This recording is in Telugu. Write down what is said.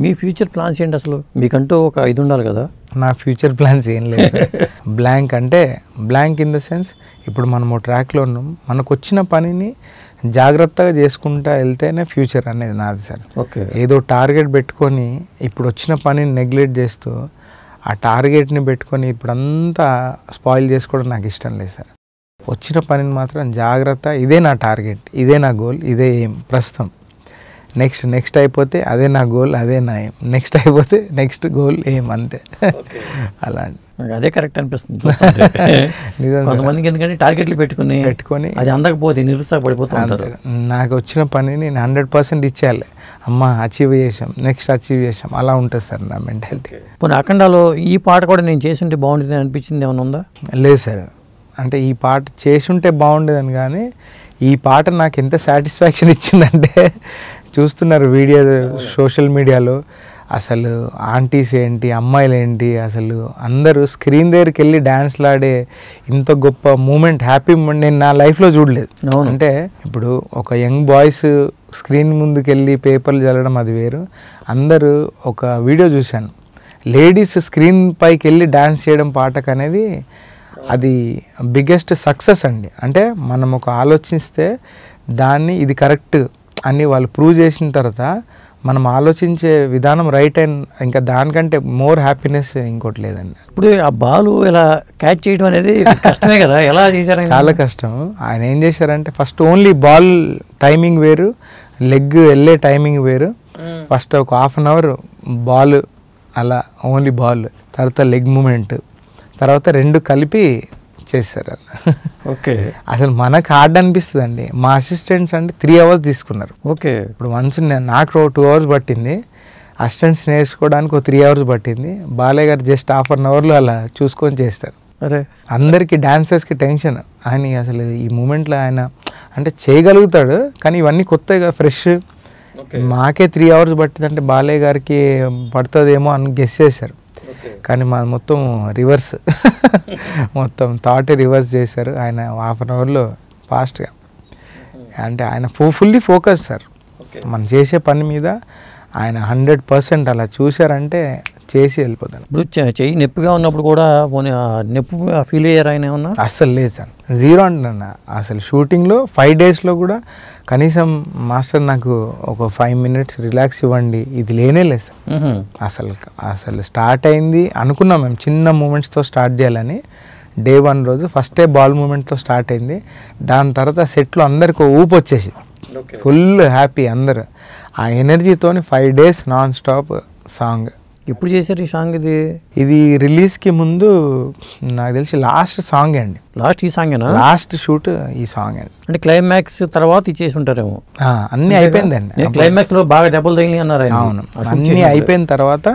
మీ ఫ్యూచర్ ప్లాన్స్ ఏంటి అసలు? మీకంటూ ఒక ఇది ఉండాలి కదా. నా ఫ్యూచర్ ప్లాన్స్ ఏం లేదు. బ్లాంక్ అంటే బ్లాంక్ ఇన్ ద సెన్స్, ఇప్పుడు మనం ట్రాక్లో ఉన్నాం, మనకు వచ్చిన పనిని జాగ్రత్తగా చేసుకుంటా వెళ్తేనే ఫ్యూచర్ అనేది నాది సార్. ఓకే. ఏదో టార్గెట్ పెట్టుకొని ఇప్పుడు వచ్చిన పనిని నెగ్లెక్ట్ చేస్తూ ఆ టార్గెట్ని పెట్టుకొని ఇప్పుడంతా స్పాయిల్ చేసుకోవడం నాకు ఇష్టం లేదు సార్. వచ్చిన పనిని మాత్రం జాగ్రత్త, ఇదే నా టార్గెట్, ఇదే నా గోల్, ఇదే ఏం ప్రస్తుతం. నెక్స్ట్ అయిపోతే అదే నా గోల్, అదే నా ఏం, నెక్స్ట్ అయిపోతే నెక్స్ట్ గోల్ ఏం, అంతే. అలాంటి అదే కరెక్ట్ అనిపిస్తుంది. కొంతమందికి ఎందుకంటే టార్గెట్లు పెట్టుకుని అది అందకపోతే నిరుత్సాహపడిపోతూ ఉంటారు. నాకు వచ్చిన పనిని నేను 100% ఇచ్చేయాలి. అమ్మ అచీవ్ చేసాం, నెక్స్ట్ అచీవ్ చేసాం, అలా ఉంటుంది సార్ నా మెంటాలిటీ. పోనీ అఖండాలో ఈ పాట కూడా నేను చేస్తుంటే బాగుంటుంది అనిపించింది ఏమైనా ఉందా? లేదు సార్, అంటే ఈ పాట చేసుంటే బాగుండేదని, కానీ ఈ పాట నాకు ఎంత సాటిస్ఫాక్షన్ ఇచ్చిందంటే, చూస్తున్నారు వీడియో సోషల్ మీడియాలో, అసలు ఆంటీస్ ఏంటి, అమ్మాయిలు ఏంటి, అసలు అందరూ స్క్రీన్ దగ్గరికి వెళ్ళి డ్యాన్స్లాడే ఇంత గొప్ప మూమెంట్, హ్యాపీ మూమెంట్ నేను నా లైఫ్లో చూడలేదు. అంటే ఇప్పుడు ఒక యంగ్ బాయ్స్ స్క్రీన్ ముందుకు వెళ్ళి పేపర్లు చల్లడం అది వేరు. అందరూ ఒక వీడియో చూశాను, లేడీస్ స్క్రీన్ పైకి వెళ్ళి డ్యాన్స్ చేయడం పాటకు అనేది, అది బిగ్గెస్ట్ సక్సెస్ అండి. అంటే మనం ఒక ఆలోచిస్తే దాన్ని ఇది కరెక్ట్ అని వాళ్ళు ప్రూవ్ చేసిన తర్వాత మనం ఆలోచించే విధానం రైట్, అండ్ ఇంకా దానికంటే మోర్ హ్యాపీనెస్ ఇంకోటి లేదండి. ఇప్పుడు ఆ బాల్ ఇలా క్యాచ్ చేయడం అనేది కష్టమే కదా, ఎలా చేశారు? చాలా కష్టం. ఆయన ఏం చేశారంటే ఫస్ట్ ఓన్లీ బాల్ టైమింగ్ వేరు, లెగ్ వెళ్ళే టైమింగ్ వేరు. ఫస్ట్ ఒక 1/2 అవర్ బాల్ అలా ఓన్లీ బాల్, తర్వాత లెగ్ మూమెంట్, తర్వాత 2 కలిపి చేస్తారు అలా. ఓకే. అసలు మనకు హార్డ్ అనిపిస్తుంది అండి. మా అసిస్టెంట్స్ అంటే 3 అవర్స్ తీసుకున్నారు. ఓకే. ఇప్పుడు వన్స్ నాకు 2 అవర్స్ పట్టింది, అసిస్టెంట్స్ నేర్చుకోవడానికి ఒక 3 అవర్స్ పట్టింది. బాలయ్య గారు జస్ట్ 1/2 అవర్లో అలా చూసుకొని చేస్తారు. అరే అందరికీ డాన్సర్స్కి టెన్షన్, ఆయన అసలు ఈ మూమెంట్లో ఆయన అంటే చేయగలుగుతాడు, కానీ ఇవన్నీ కొత్తగా ఫ్రెష్. మాకే 3 అవర్స్ పట్టిందంటే బాలయ్య గారికి పడుతుందేమో అని గెస్ చేశారు, కానీ మా మొత్తం రివర్స్, మొత్తం థాట్ రివర్స్ చేశారు. ఆయన 1/2 అవర్లో ఫాస్ట్గా, అంటే ఆయన ఫుల్లీ ఫోకస్ సార్ మనం చేసే పని మీద. ఆయన 100% అలా చూశారంటే చేసి వెళ్ళిపోతాను. ఇప్పుడు చెయ్యి నొప్పిగా ఉన్నప్పుడు కూడా నొప్పి ఫీల్ అయ్యారు ఆయన ఏమన్నా? అస్సలు లేదు సార్, జీరో అంటున్నా. అసలు షూటింగ్లో 5 డేస్లో కూడా కనీసం మాస్టర్ నాకు ఒక 5 minutes రిలాక్స్ ఇవ్వండి, ఇది లేనే లేదు సార్. అసలు స్టార్ట్ అయింది అనుకున్నాం మేము చిన్న మూమెంట్స్తో స్టార్ట్ చేయాలని. డే 1 రోజు ఫస్ట్ డే బాల్ మూమెంట్తో స్టార్ట్ అయింది. దాని తర్వాత సెట్లో అందరికి ఊపు వచ్చేసి ఫుల్ హ్యాపీ అందరు. ఆ ఎనర్జీతోని 5 days నాన్ స్టాప్ సాంగ్. ఎప్పుడు చేశారు ఈ సాంగ్? ఇది రిలీజ్కి ముందు నాకు తెలిసి లాస్ట్ సాంగ్ అండి. లాస్ట్ ఈ సాంగేనా? లాస్ట్ షూట్ ఈ సాంగ్ అండి. అంటే క్లైమాక్స్ తర్వాత ఇచ్చేసి ఉంటారేమో. అన్నీ అయిపోయిందండి. క్లైమాక్స్ లో బాగా దెబ్బలు తగిలి అన్నారు. అవును, అన్నీ అయిపోయిన తర్వాత